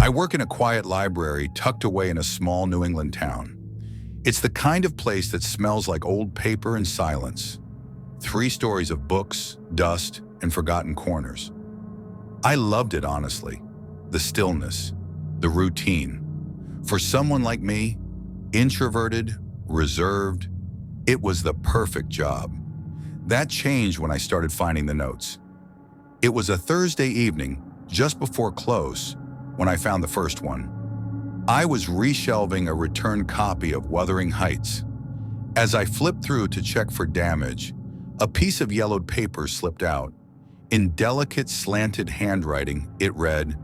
I work in a quiet library tucked away in a small New England town. It's the kind of place that smells like old paper and silence. 3 stories of books, dust, and forgotten corners. I loved it, honestly. The stillness, the routine. For someone like me, introverted, reserved, it was the perfect job. That changed when I started finding the notes. It was a Thursday evening, just before close, when I found the first one. I was reshelving a returned copy of Wuthering Heights. As I flipped through to check for damage, a piece of yellowed paper slipped out. In delicate, slanted handwriting, it read,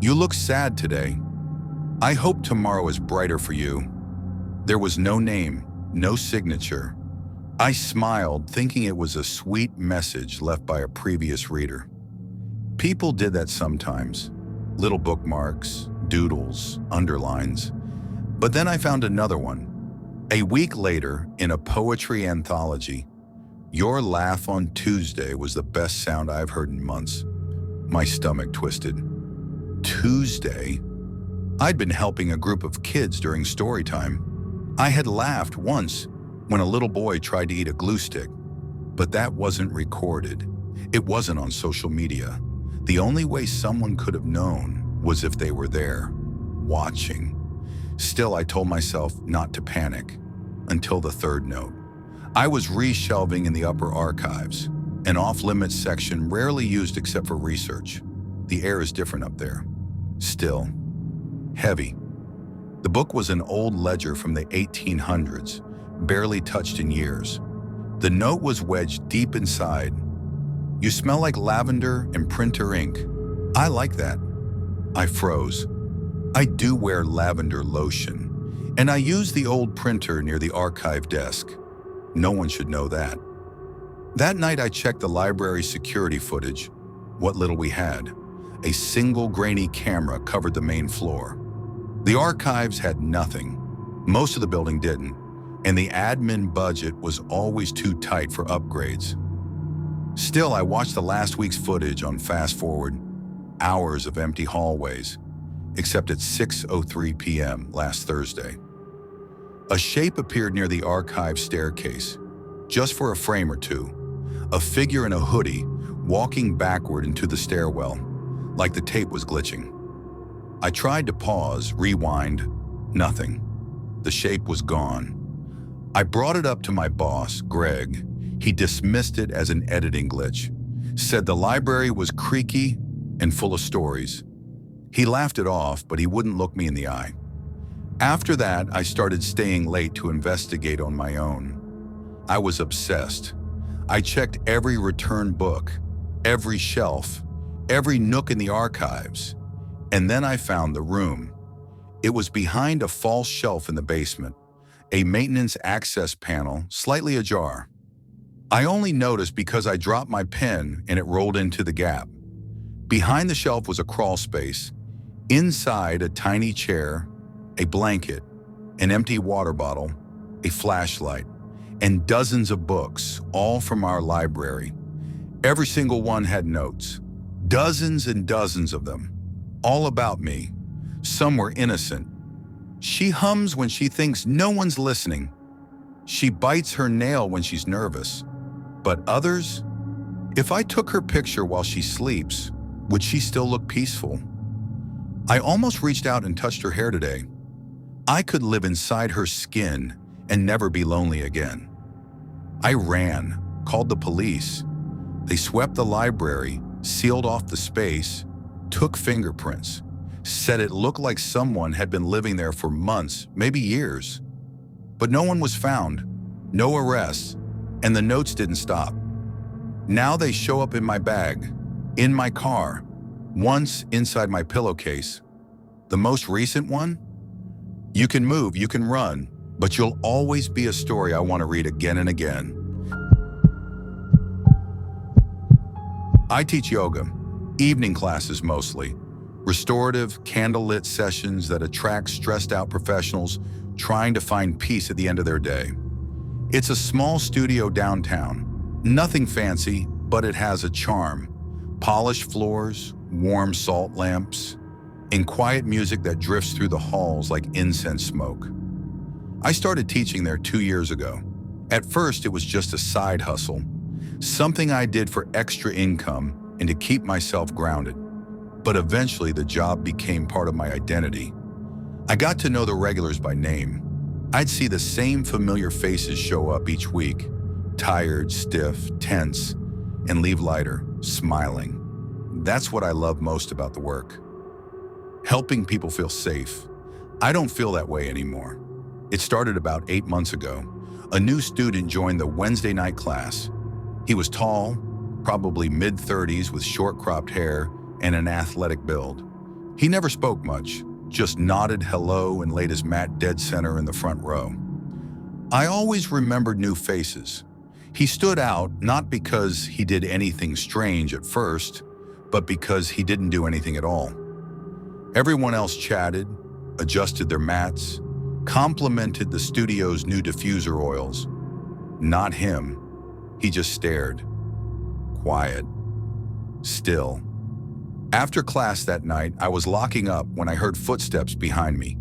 "You look sad today. I hope tomorrow is brighter for you." There was no name, no signature. I smiled, thinking it was a sweet message left by a previous reader. People did that sometimes. Little bookmarks, doodles, underlines. But then I found another one. A week later, in a poetry anthology, "Your laugh on Tuesday was the best sound I've heard in months." My stomach twisted. Tuesday? I'd been helping a group of kids during story time. I had laughed once when a little boy tried to eat a glue stick, but that wasn't recorded. It wasn't on social media. The only way someone could have known was if they were there, watching. Still, I told myself not to panic until the third note. I was reshelving in the upper archives, an off-limits section rarely used except for research. The air is different up there. Still, heavy. The book was an old ledger from the 1800s, barely touched in years. The note was wedged deep inside. "You smell like lavender and printer ink. I like that." I froze. I do wear lavender lotion, and I use the old printer near the archive desk. No one should know that. That night I checked the library's security footage, what little we had. A single grainy camera covered the main floor. The archives had nothing. Most of the building didn't, and the admin budget was always too tight for upgrades. Still, I watched the last week's footage on fast forward, hours of empty hallways, except at 6:03 p.m. last Thursday. A shape appeared near the archive staircase, just for a frame or two, a figure in a hoodie walking backward into the stairwell, like the tape was glitching. I tried to pause, rewind, nothing. The shape was gone. I brought it up to my boss, Greg. He dismissed it as an editing glitch, said the library was creaky and full of stories. He laughed it off, but he wouldn't look me in the eye. After that, I started staying late to investigate on my own. I was obsessed. I checked every returned book, every shelf, every nook in the archives. And then I found the room. It was behind a false shelf in the basement, a maintenance access panel slightly ajar. I only noticed because I dropped my pen and it rolled into the gap. Behind the shelf was a crawl space. Inside, a tiny chair, a blanket, an empty water bottle, a flashlight, and dozens of books, all from our library. Every single one had notes, dozens and dozens of them, all about me. Some were innocent. She hums when she thinks no one's listening. She bites her nail when she's nervous. But others? If I took her picture while she sleeps, would she still look peaceful? I almost reached out and touched her hair today. I could live inside her skin and never be lonely again. I ran, called the police. They swept the library, sealed off the space, took fingerprints, said it looked like someone had been living there for months, maybe years. But no one was found, no arrests, and the notes didn't stop. Now they show up in my bag, in my car, once inside my pillowcase. The most recent one? You can move, you can run, but you'll always be a story I want to read again and again. I teach yoga, evening classes mostly, restorative, candlelit sessions that attract stressed-out professionals trying to find peace at the end of their day. It's a small studio downtown, nothing fancy, but it has a charm. Polished floors, warm salt lamps, in quiet music that drifts through the halls like incense smoke. I started teaching there 2 years ago. At first, it was just a side hustle, something I did for extra income and to keep myself grounded. But eventually, the job became part of my identity. I got to know the regulars by name. I'd see the same familiar faces show up each week, tired, stiff, tense, and leave lighter, smiling. That's what I love most about the work. Helping people feel safe. I don't feel that way anymore. It started about 8 months ago. A new student joined the Wednesday night class. He was tall, probably mid-30s with short cropped hair and an athletic build. He never spoke much, just nodded hello and laid his mat dead center in the front row. I always remembered new faces. He stood out not because he did anything strange at first, but because he didn't do anything at all. Everyone else chatted, adjusted their mats, complimented the studio's new diffuser oils. Not him. He just stared. Quiet. Still. After class that night, I was locking up when I heard footsteps behind me.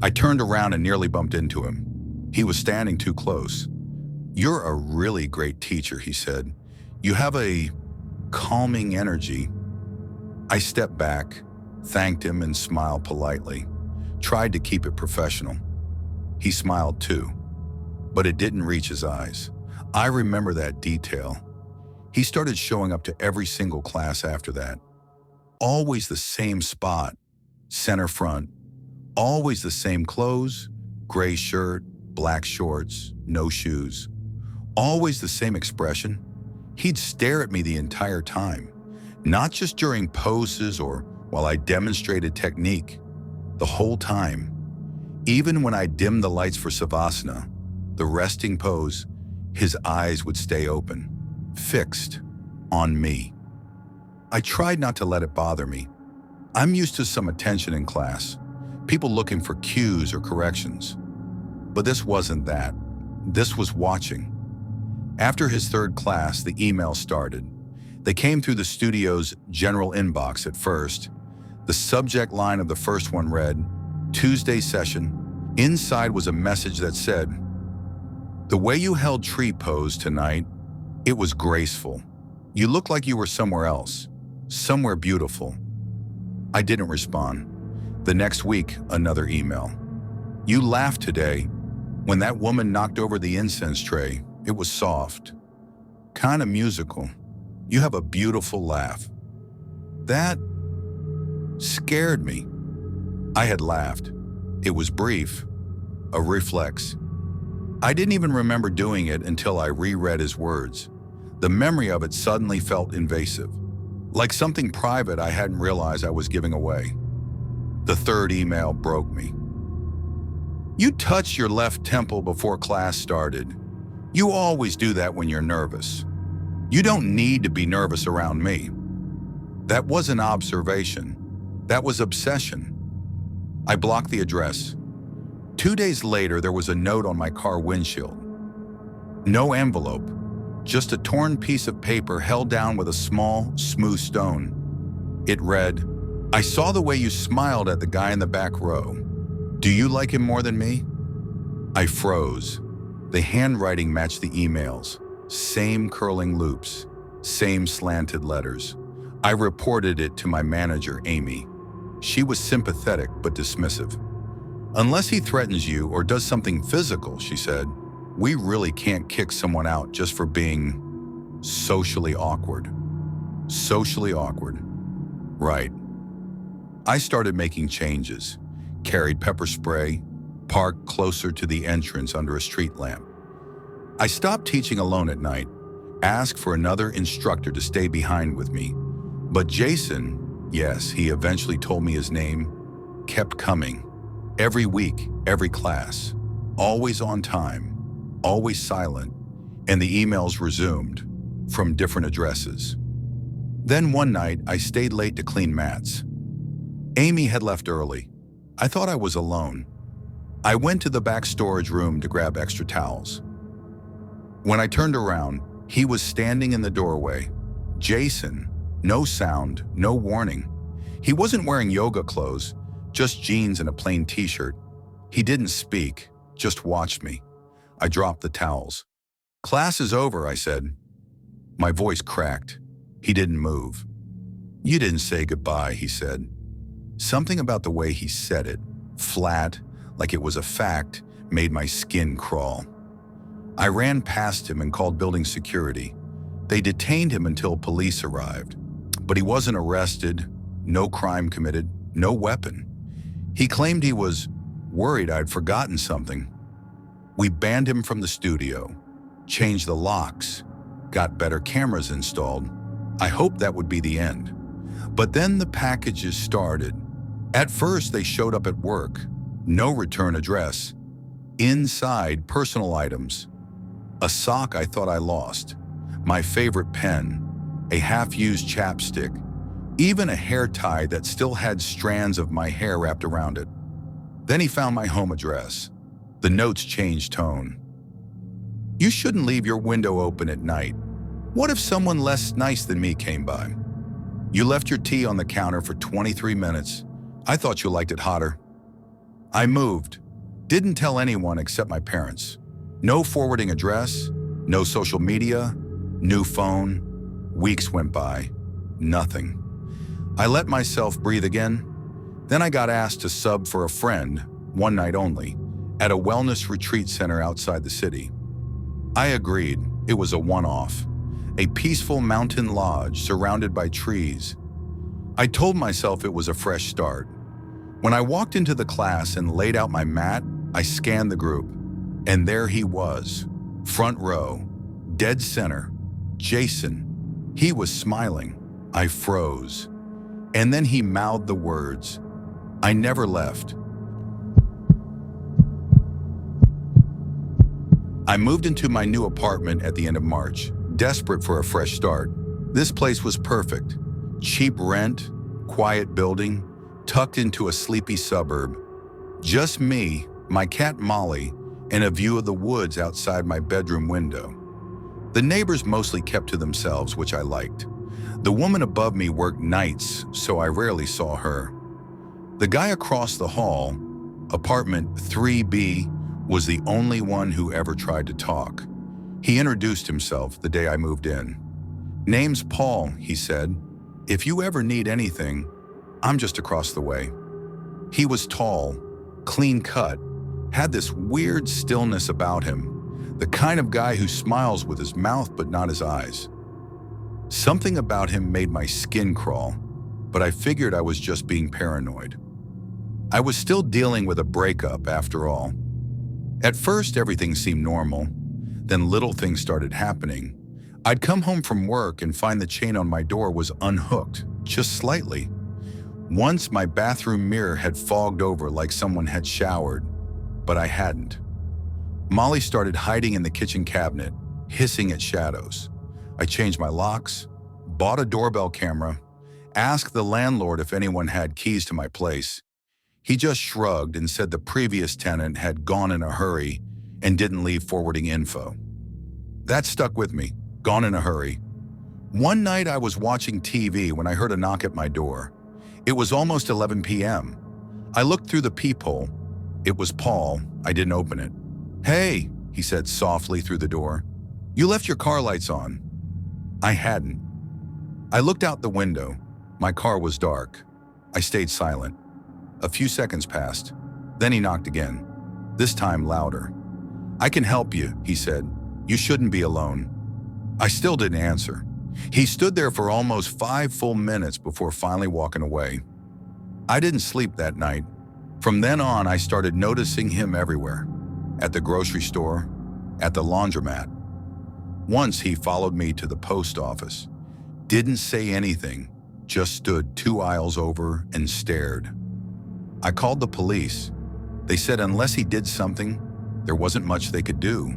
I turned around and nearly bumped into him. He was standing too close. "You're a really great teacher," he said. "You have a calming energy." I stepped back, thanked him and smiled politely, tried to keep it professional. He smiled too, but it didn't reach his eyes. I remember that detail. He started showing up to every single class after that. Always the same spot, center front. Always the same clothes, gray shirt, black shorts, no shoes. Always the same expression. He'd stare at me the entire time, not just during poses or while I demonstrated technique. The whole time. Even when I dimmed the lights for Savasana, the resting pose, his eyes would stay open, fixed on me. I tried not to let it bother me. I'm used to some attention in class, people looking for cues or corrections. But this wasn't that. This was watching. After his third class, the emails started. They came through the studio's general inbox at first. The subject line of the first one read, "Tuesday session." Inside was a message that said, "The way you held tree pose tonight, it was graceful. You looked like you were somewhere else, somewhere beautiful." I didn't respond. The next week, another email. "You laughed today. When that woman knocked over the incense tray, it was soft, kind of musical. You have a beautiful laugh." That scared me. I had laughed. It was brief, a reflex. I didn't even remember doing it until I reread his words. The memory of it suddenly felt invasive, like something private I hadn't realized I was giving away. The third email broke me. "You touched your left temple before class started. You always do that when you're nervous. You don't need to be nervous around me." That wasn't observation. That was obsession. I blocked the address. 2 days later, there was a note on my car windshield. No envelope, just a torn piece of paper held down with a small, smooth stone. It read, "I saw the way you smiled at the guy in the back row. Do you like him more than me?" I froze. The handwriting matched the emails. Same curling loops, same slanted letters. I reported it to my manager, Amy. She was sympathetic but dismissive. "Unless he threatens you or does something physical," she said, "we really can't kick someone out just for being socially awkward." Socially awkward. Right. I started making changes, carried pepper spray, parked closer to the entrance under a street lamp. I stopped teaching alone at night, asked for another instructor to stay behind with me. But Jason, yes, he eventually told me his name, kept coming. Every week, every class, always on time, always silent, and the emails resumed from different addresses. Then one night, I stayed late to clean mats. Amy had left early. I thought I was alone. I went to the back storage room to grab extra towels. When I turned around, he was standing in the doorway. Jason, no sound, no warning. He wasn't wearing yoga clothes, just jeans and a plain t-shirt. He didn't speak, just watched me. I dropped the towels. "Class is over," I said. My voice cracked. He didn't move. "You didn't say goodbye," he said. Something about the way he said it, flat, like it was a fact, made my skin crawl. I ran past him and called building security. They detained him until police arrived. But he wasn't arrested, no crime committed, no weapon. He claimed he was worried I'd forgotten something. We banned him from the studio, changed the locks, got better cameras installed. I hoped that would be the end. But then the packages started. At first, they showed up at work. No return address. Inside, personal items. A sock I thought I lost. My favorite pen. A half-used chapstick. Even a hair tie that still had strands of my hair wrapped around it. Then he found my home address. The notes changed tone. "You shouldn't leave your window open at night. What if someone less nice than me came by? You left your tea on the counter for 23 minutes. I thought you liked it hotter." I moved. Didn't tell anyone except my parents. No forwarding address, no social media, new phone. Weeks went by. Nothing. I let myself breathe again. Then I got asked to sub for a friend, one night only, at a wellness retreat center outside the city. I agreed. It was a one-off. A peaceful mountain lodge surrounded by trees. I told myself it was a fresh start. When I walked into the class and laid out my mat, I scanned the group. And there he was, front row, dead center, Jason. He was smiling. I froze. And then he mouthed the words, "I never left." I moved into my new apartment at the end of March, desperate for a fresh start. This place was perfect. Cheap rent, quiet building, tucked into a sleepy suburb. Just me, my cat Molly, and a view of the woods outside my bedroom window. The neighbors mostly kept to themselves, which I liked. The woman above me worked nights, so I rarely saw her. The guy across the hall, apartment 3B, was the only one who ever tried to talk. He introduced himself the day I moved in. "Name's Paul," he said. "If you ever need anything, I'm just across the way." He was tall, clean cut, had this weird stillness about him, the kind of guy who smiles with his mouth but not his eyes. Something about him made my skin crawl, but I figured I was just being paranoid. I was still dealing with a breakup after all. At first, everything seemed normal. Then little things started happening. I'd come home from work and find the chain on my door was unhooked, just slightly. Once my bathroom mirror had fogged over like someone had showered, but I hadn't. Molly started hiding in the kitchen cabinet, hissing at shadows. I changed my locks, bought a doorbell camera, asked the landlord if anyone had keys to my place. He just shrugged and said the previous tenant had gone in a hurry and didn't leave forwarding info. That stuck with me, gone in a hurry. One night I was watching TV when I heard a knock at my door. It was almost 11 p.m. I looked through the peephole. It was Paul. I didn't open it. "Hey," he said softly through the door. "You left your car lights on." I hadn't. I looked out the window. My car was dark. I stayed silent. A few seconds passed. Then he knocked again, this time louder. "I can help you," he said. "You shouldn't be alone." I still didn't answer. He stood there for almost 5 full minutes before finally walking away. I didn't sleep that night. From then on, I started noticing him everywhere. At the grocery store, at the laundromat. Once he followed me to the post office. Didn't say anything, just stood 2 aisles over and stared. I called the police. They said unless he did something, there wasn't much they could do.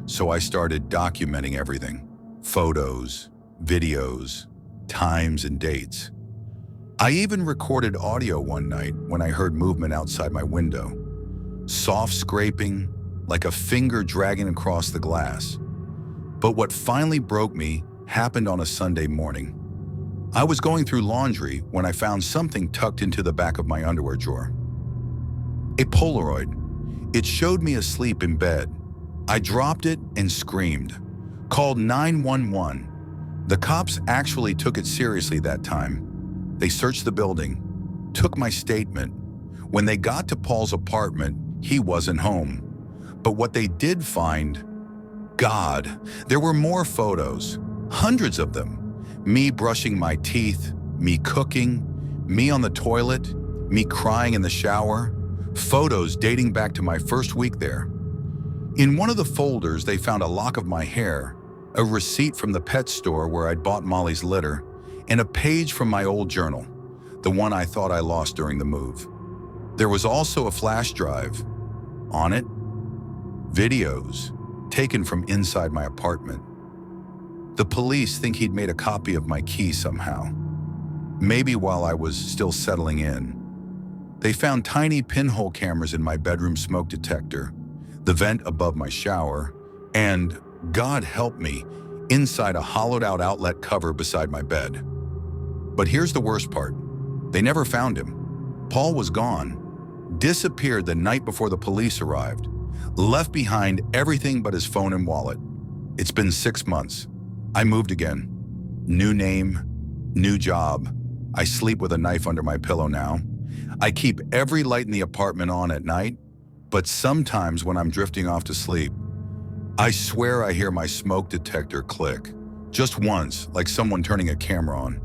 So I started documenting everything. Photos, videos, times and dates. I even recorded audio one night when I heard movement outside my window. Soft scraping, like a finger dragging across the glass. But what finally broke me happened on a Sunday morning. I was going through laundry when I found something tucked into the back of my underwear drawer. A Polaroid. It showed me asleep in bed. I dropped it and screamed. Called 911. The cops actually took it seriously that time. They searched the building, took my statement. When they got to Paul's apartment, he wasn't home. But what they did find, God, there were more photos, hundreds of them. Me brushing my teeth, me cooking, me on the toilet, me crying in the shower. Photos dating back to my first week there. In one of the folders, they found a lock of my hair, a receipt from the pet store where I'd bought Molly's litter, and a page from my old journal, the one I thought I lost during the move. There was also a flash drive. On it, videos taken from inside my apartment. The police think he'd made a copy of my key somehow, maybe while I was still settling in. They found tiny pinhole cameras in my bedroom smoke detector, the vent above my shower, and, God help me, inside a hollowed-out outlet cover beside my bed. But here's the worst part. They never found him. Paul was gone, disappeared the night before the police arrived, left behind everything but his phone and wallet. It's been 6 months. I moved again. New name, new job. I sleep with a knife under my pillow now. I keep every light in the apartment on at night, but sometimes when I'm drifting off to sleep, I swear I hear my smoke detector click. Just once, like someone turning a camera on.